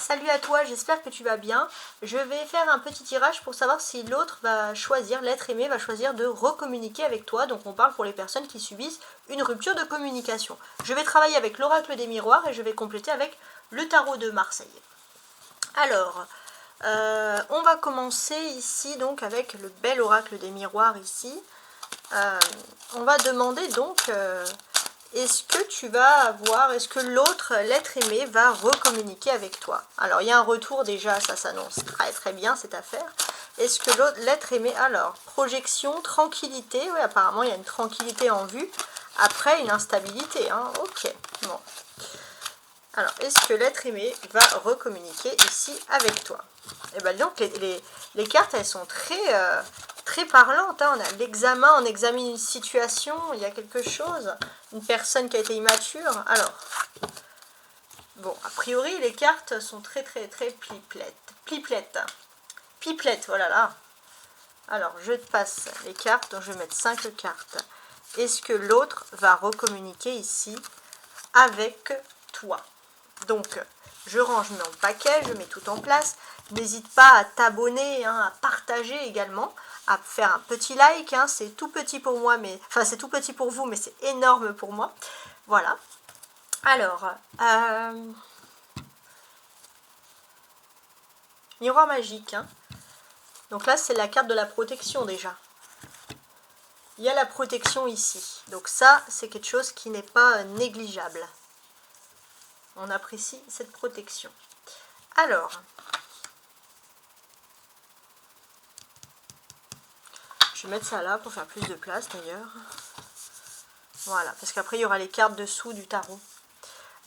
Salut à toi, j'espère que tu vas bien. Je vais faire un petit tirage pour savoir si l'autre va choisir, l'être aimé va choisir de recommuniquer avec toi. Donc on parle pour les personnes qui subissent une rupture de communication. Je vais travailler avec l'oracle des miroirs et je vais compléter avec le tarot de Marseille. Alors, on va commencer ici donc avec le bel oracle des miroirs ici. On va demander donc... est-ce que tu vas avoir, est-ce que l'autre, l'être aimé, va recommuniquer avec toi? Alors, il y a un retour déjà, ça s'annonce très très bien cette affaire. Est-ce que l'autre, l'être aimé, alors, projection, tranquillité, oui, apparemment il y a une tranquillité en vue, après une instabilité, hein, ok, bon. Alors, est-ce que l'être aimé va recommuniquer ici avec toi? Et bien donc, les cartes, elles sont très parlantes, hein. On a l'examen, on examine une situation, il y a quelque chose, une personne qui a été immature. Alors, bon, a priori, les cartes sont très pipelettes, voilà là. Alors, je te passe les cartes, donc je vais mettre 5 cartes. Est-ce que l'autre va recommuniquer ici avec toi? Donc, je range mon paquet, je mets tout en place. N'hésite pas à t'abonner, hein, à partager également, à faire un petit like. Hein, c'est tout petit pour moi, mais enfin c'est tout petit pour vous, mais c'est énorme pour moi. Voilà. Alors, miroir magique. Hein. Donc là, c'est la carte de la protection déjà. Il y a la protection ici. Donc ça, c'est quelque chose qui n'est pas négligeable. On apprécie cette protection. Alors, je vais mettre ça là pour faire plus de place d'ailleurs. Voilà, parce qu'après il y aura les cartes dessous du tarot.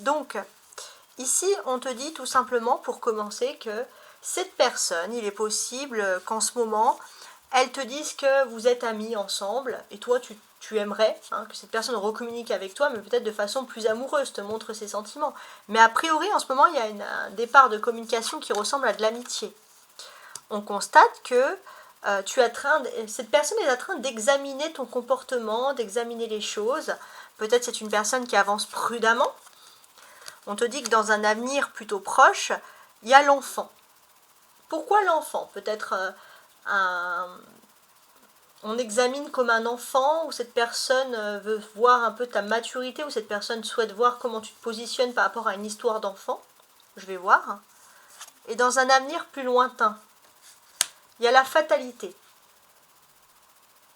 Donc, ici on te dit tout simplement pour commencer que cette personne, il est possible qu'en ce moment, elle te dise que vous êtes amis ensemble et toi tu aimerais hein, que cette personne recommunique avec toi, mais peut-être de façon plus amoureuse, te montre ses sentiments. Mais a priori, en ce moment, il y a un départ de communication qui ressemble à de l'amitié. On constate que cette personne est en train d'examiner ton comportement, d'examiner les choses. Peut-être c'est une personne qui avance prudemment. On te dit que dans un avenir plutôt proche, il y a l'enfant. Pourquoi l'enfant? Peut-être on examine comme un enfant, où cette personne veut voir un peu ta maturité, où cette personne souhaite voir comment tu te positionnes par rapport à une histoire d'enfant. Je vais voir. Et dans un avenir plus lointain, il y a la fatalité.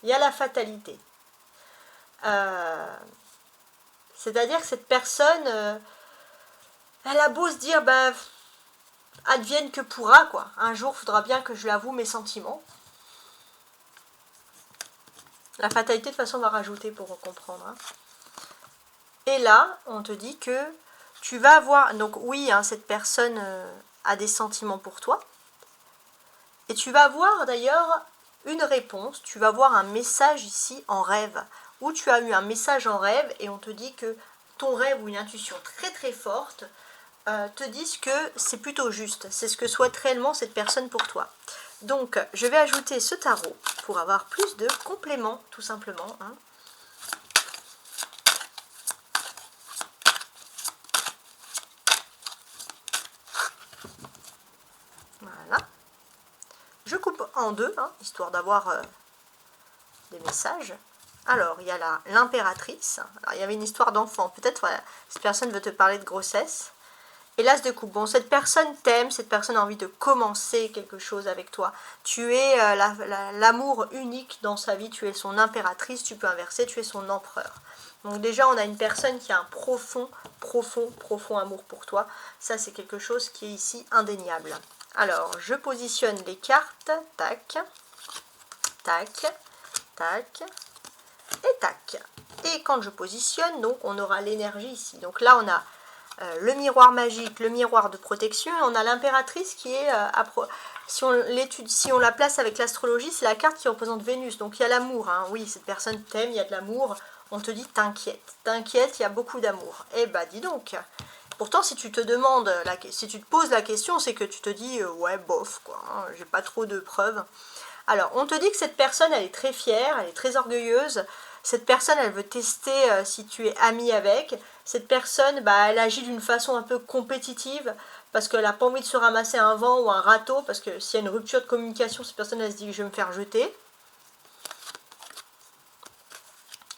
Il y a la fatalité. C'est-à-dire que cette personne, elle a beau se dire, ben, advienne que pourra, quoi. Un jour, il faudra bien que je l'avoue mes sentiments. La fatalité, de toute façon, on va rajouter pour comprendre. Hein. Et là, on te dit que tu vas avoir... Donc oui, hein, cette personne a des sentiments pour toi. Et tu vas avoir d'ailleurs une réponse. Tu vas avoir un message ici en rêve. Où tu as eu un message en rêve et on te dit que ton rêve ou une intuition très forte te disent que c'est plutôt juste. C'est ce que souhaite réellement cette personne pour toi. Donc, je vais ajouter ce tarot pour avoir plus de compléments, tout simplement. Hein. Voilà. Je coupe en deux, hein, histoire d'avoir des messages. Alors, il y a l'impératrice. Il y avait une histoire d'enfant. Peut-être, voilà, cette personne veut te parler de grossesse. Et l'as de coupe. Bon, cette personne t'aime, cette personne a envie de commencer quelque chose avec toi. Tu es l'amour unique dans sa vie, tu es son impératrice, tu peux inverser, tu es son empereur. Donc déjà, on a une personne qui a un profond amour pour toi. Ça, c'est quelque chose qui est ici indéniable. Alors, je positionne les cartes. Tac, tac, tac et tac. Et quand je positionne, donc, on aura l'énergie ici. Donc là, on a le miroir magique, le miroir de protection, et on a l'impératrice qui est, si on la place avec l'astrologie, c'est la carte qui représente Vénus, donc il y a l'amour, hein. Oui, cette personne t'aime, il y a de l'amour, on te dit t'inquiète, il y a beaucoup d'amour. Eh bah dis donc, pourtant si tu te demandes, si tu te poses la question, c'est que tu te dis, ouais bof, quoi, hein, j'ai pas trop de preuves. Alors, on te dit que cette personne, elle est très fière, elle est très orgueilleuse. Cette personne, elle veut tester si tu es ami avec. Cette personne, bah, elle agit d'une façon un peu compétitive parce qu'elle n'a pas envie de se ramasser un vent ou un râteau, parce que s'il y a une rupture de communication, cette personne, elle se dit, je vais me faire jeter.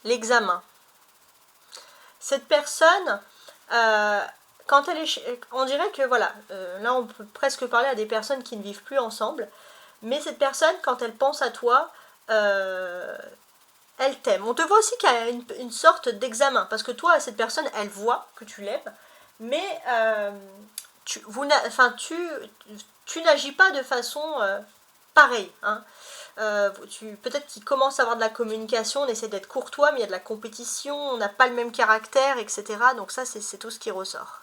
L'examen. Cette personne, quand elle est... On dirait que, voilà, là, on peut presque parler à des personnes qui ne vivent plus ensemble. Mais cette personne, quand elle pense à toi, elle t'aime. On te voit aussi qu'il y a une sorte d'examen, parce que toi, cette personne, elle voit que tu l'aimes, mais tu n'agis pas de façon pareille. Hein. Peut-être qu'il commence à avoir de la communication, on essaie d'être courtois, mais il y a de la compétition, on n'a pas le même caractère, etc. Donc ça, c'est tout ce qui ressort.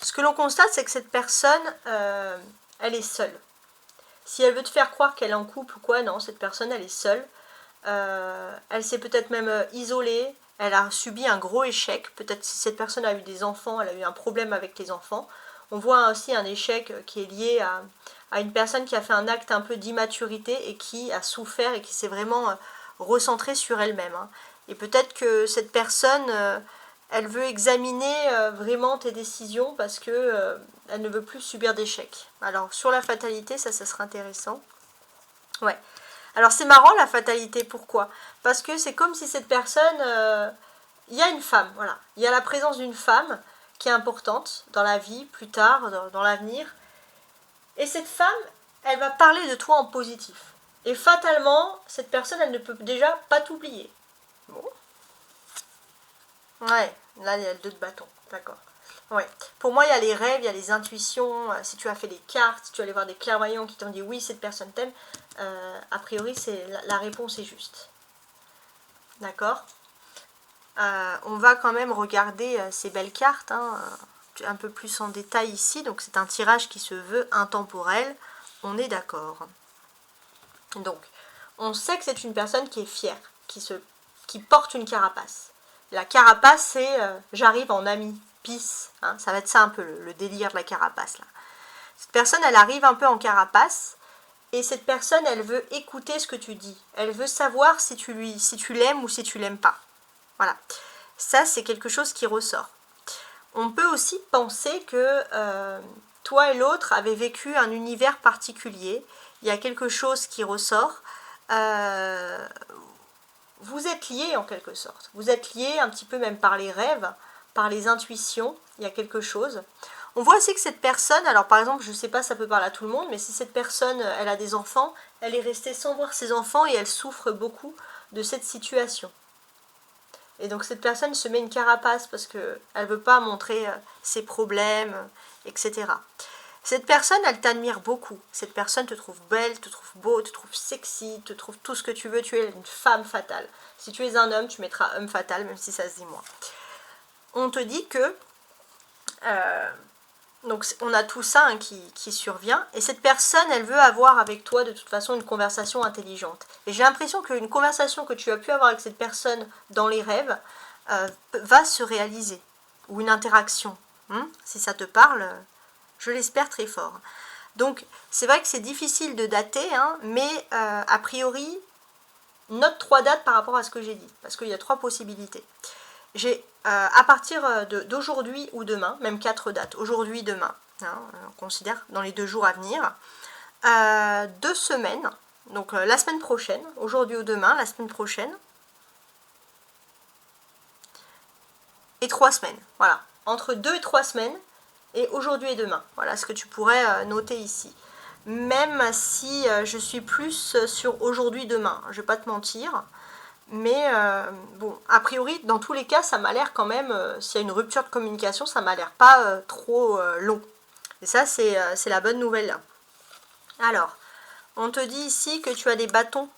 Ce que l'on constate, c'est que cette personne, elle est seule. Si elle veut te faire croire qu'elle est en couple ou quoi, non, cette personne, elle est seule. Elle s'est peut-être même isolée, elle a subi un gros échec. Peut-être si cette personne a eu des enfants, elle a eu un problème avec les enfants. On voit aussi un échec qui est lié à une personne qui a fait un acte un peu d'immaturité et qui a souffert et qui s'est vraiment recentrée sur elle-même. Hein. Et peut-être que cette personne, elle veut examiner vraiment tes décisions parce que elle ne veut plus subir d'échecs. Alors sur la fatalité, ça sera intéressant. Ouais. Alors c'est marrant la fatalité, pourquoi? Parce que c'est comme si cette personne, il y a une femme, voilà. Il y a la présence d'une femme qui est importante dans la vie, plus tard, dans l'avenir. Et cette femme, elle va parler de toi en positif. Et fatalement, cette personne, elle ne peut déjà pas t'oublier. Bon. Ouais, là il y a le 2 de bâton, d'accord. Ouais. Pour moi, il y a les rêves, il y a les intuitions. Si tu as fait des cartes, si tu allais voir des clairvoyants qui t'ont dit oui, cette personne t'aime, a priori, la réponse est juste. D'accord. On va quand même regarder ces belles cartes, hein, un peu plus en détail ici. Donc, c'est un tirage qui se veut intemporel. On est d'accord. Donc, on sait que c'est une personne qui est fière, qui porte une carapace. La carapace, c'est j'arrive en ami, peace. Hein, ça va être ça un peu le délire de la carapace. Là. Cette personne, elle arrive un peu en carapace. Et cette personne, elle veut écouter ce que tu dis. Elle veut savoir si tu l'aimes ou si tu l'aimes pas. Voilà. Ça, c'est quelque chose qui ressort. On peut aussi penser que toi et l'autre avez vécu un univers particulier. Il y a quelque chose qui ressort. Vous êtes liés en quelque sorte. Vous êtes liés un petit peu même par les rêves, par les intuitions. Il y a quelque chose. On voit aussi que cette personne, alors par exemple, je ne sais pas, ça peut parler à tout le monde, mais si cette personne, elle a des enfants, elle est restée sans voir ses enfants et elle souffre beaucoup de cette situation. Et donc cette personne se met une carapace parce qu'elle ne veut pas montrer ses problèmes, etc. Cette personne, elle t'admire beaucoup. Cette personne te trouve belle, te trouve beau, te trouve sexy, te trouve tout ce que tu veux. Tu es une femme fatale. Si tu es un homme, tu mettras homme fatal, même si ça se dit moins. On te dit que... donc on a tout ça hein, qui survient. Et cette personne, elle veut avoir avec toi de toute façon une conversation intelligente. Et j'ai l'impression qu'une conversation que tu as pu avoir avec cette personne dans les rêves va se réaliser. Ou une interaction. Si ça te parle, je l'espère très fort. Donc c'est vrai que c'est difficile de dater, hein, mais a priori, note 3 dates par rapport à ce que j'ai dit. Parce qu'il y a 3 possibilités. J'ai à partir d'aujourd'hui ou demain, même 4 dates, aujourd'hui, demain, hein, on considère dans les 2 jours à venir, 2 semaines, donc la semaine prochaine, aujourd'hui ou demain, la semaine prochaine, et 3 semaines, voilà, entre 2 et 3 semaines, et aujourd'hui et demain, voilà ce que tu pourrais noter ici. Même si je suis plus sur aujourd'hui, demain, je ne vais pas te mentir. Mais bon, a priori, dans tous les cas, ça m'a l'air quand même, s'il y a une rupture de communication, ça m'a l'air pas trop long. Et ça, c'est la bonne nouvelle. Alors, on te dit ici que tu as des bâtons.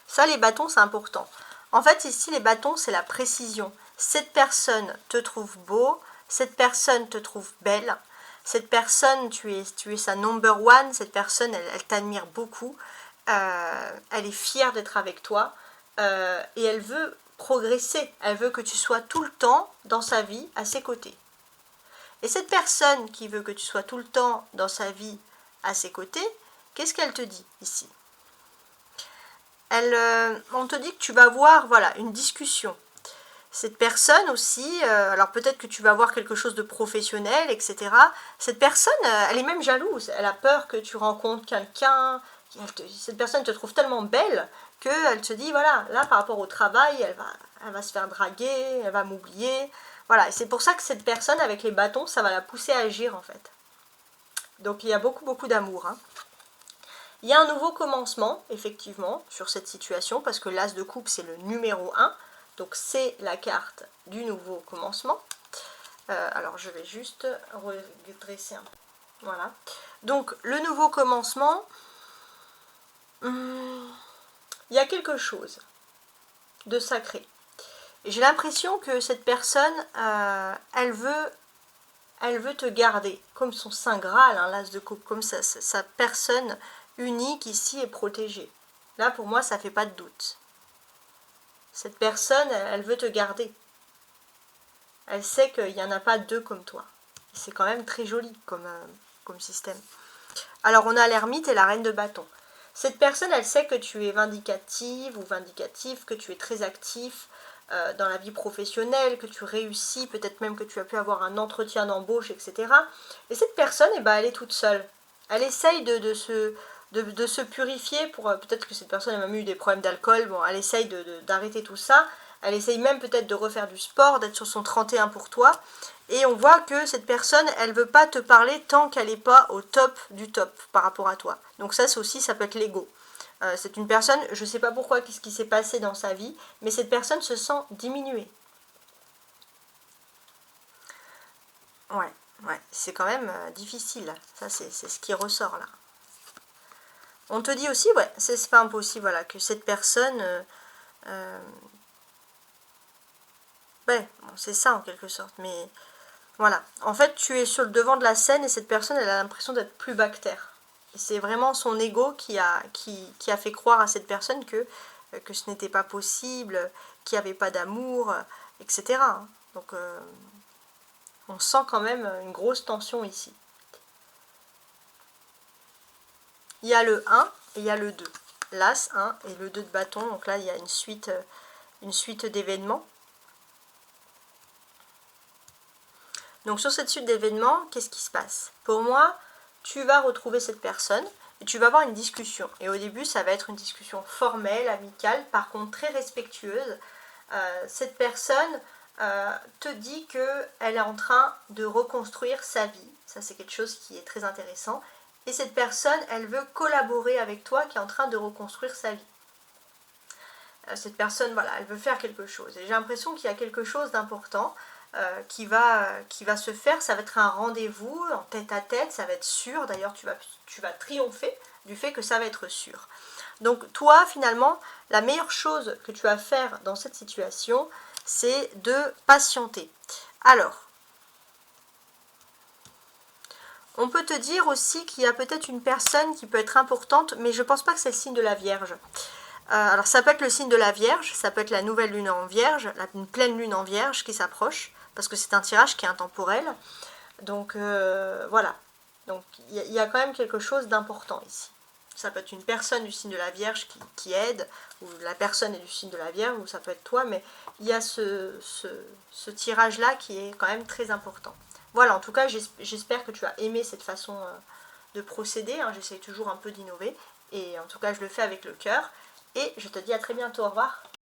Ça, les bâtons, c'est important. En fait, ici, les bâtons, c'est la précision. Cette personne te trouve beau, cette personne te trouve belle, Cette personne, tu es sa number one, cette personne, elle t'admire beaucoup, elle est fière d'être avec toi, et elle veut progresser, elle veut que tu sois tout le temps dans sa vie à ses côtés. Et cette personne qui veut que tu sois tout le temps dans sa vie à ses côtés, qu'est-ce qu'elle te dit ici? On te dit que tu vas avoir voilà, une discussion. Cette personne aussi, alors peut-être que tu vas avoir quelque chose de professionnel, etc. Cette personne, elle est même jalouse, elle a peur que tu rencontres quelqu'un, cette personne te trouve tellement belle qu'elle te dit, voilà, là par rapport au travail, elle va se faire draguer, elle va m'oublier. Voilà, et c'est pour ça que cette personne avec les bâtons, ça va la pousser à agir en fait. Donc il y a beaucoup d'amour. Hein. Il y a un nouveau commencement, effectivement, sur cette situation, parce que l'as de coupe, c'est le numéro 1. Donc c'est la carte du nouveau commencement. Alors je vais juste redresser un peu. Voilà. Donc le nouveau commencement, il y a quelque chose de sacré. J'ai l'impression que cette personne, elle veut te garder, comme son saint Graal, hein, l'as de coupe, comme sa personne unique ici est protégée. Là, pour moi, ça ne fait pas de doute. Cette personne, elle veut te garder. Elle sait qu'il n'y en a pas deux comme toi. C'est quand même très joli comme système. Alors, on a l'ermite et la reine de bâton. Cette personne, elle sait que tu es vindicative ou vindicatif, que tu es très actif dans la vie professionnelle, que tu réussis, peut-être même que tu as pu avoir un entretien d'embauche, etc. Et cette personne, eh ben, elle est toute seule. Elle essaye de se purifier pour... peut-être que cette personne a même eu des problèmes d'alcool, bon, elle essaye d'arrêter tout ça. Elle essaye même peut-être de refaire du sport, d'être sur son 31 pour toi. Et on voit que cette personne, elle ne veut pas te parler tant qu'elle n'est pas au top du top par rapport à toi. Donc ça aussi, ça peut être l'ego. C'est une personne, je ne sais pas pourquoi, qu'est-ce qui s'est passé dans sa vie, mais cette personne se sent diminuée. Ouais, c'est quand même difficile. Ça, c'est ce qui ressort là. On te dit aussi, ouais, c'est pas impossible, voilà, que cette personne... ouais, bon, c'est ça en quelque sorte, mais... Voilà, en fait, tu es sur le devant de la scène et cette personne, elle a l'impression d'être plus bactère. C'est vraiment son ego qui a fait croire à cette personne que ce n'était pas possible, qu'il n'y avait pas d'amour, etc. Donc, on sent quand même une grosse tension ici. Il y a le 1 et il y a le 2. L'As 1 et le 2 de bâton. Donc là, il y a une suite d'événements. Donc sur cette suite d'événements, qu'est-ce qui se passe? Pour moi, tu vas retrouver cette personne et tu vas avoir une discussion. Et au début, ça va être une discussion formelle, amicale, par contre très respectueuse. Cette personne te dit qu'elle est en train de reconstruire sa vie. Ça, c'est quelque chose qui est très intéressant. Et cette personne, elle veut collaborer avec toi qui est en train de reconstruire sa vie. Cette personne, voilà, elle veut faire quelque chose. Et j'ai l'impression qu'il y a quelque chose d'important qui va se faire. Ça va être un rendez-vous en tête à tête, ça va être sûr. D'ailleurs, tu vas triompher du fait que ça va être sûr. Donc toi, finalement, la meilleure chose que tu vas faire dans cette situation, c'est de patienter. Alors, on peut te dire aussi qu'il y a peut-être une personne qui peut être importante, mais je ne pense pas que c'est le signe de la Vierge. Alors ça peut être le signe de la Vierge, ça peut être la nouvelle lune en Vierge, une pleine lune en Vierge qui s'approche, parce que c'est un tirage qui est intemporel. Donc voilà, donc il y a quand même quelque chose d'important ici. Ça peut être une personne du signe de la Vierge qui aide, ou la personne est du signe de la Vierge, ou ça peut être toi, mais il y a ce tirage-là qui est quand même très important. Voilà, en tout cas, j'espère que tu as aimé cette façon de procéder. Hein. J'essaye toujours un peu d'innover, et en tout cas, je le fais avec le cœur. Et je te dis à très bientôt, au revoir.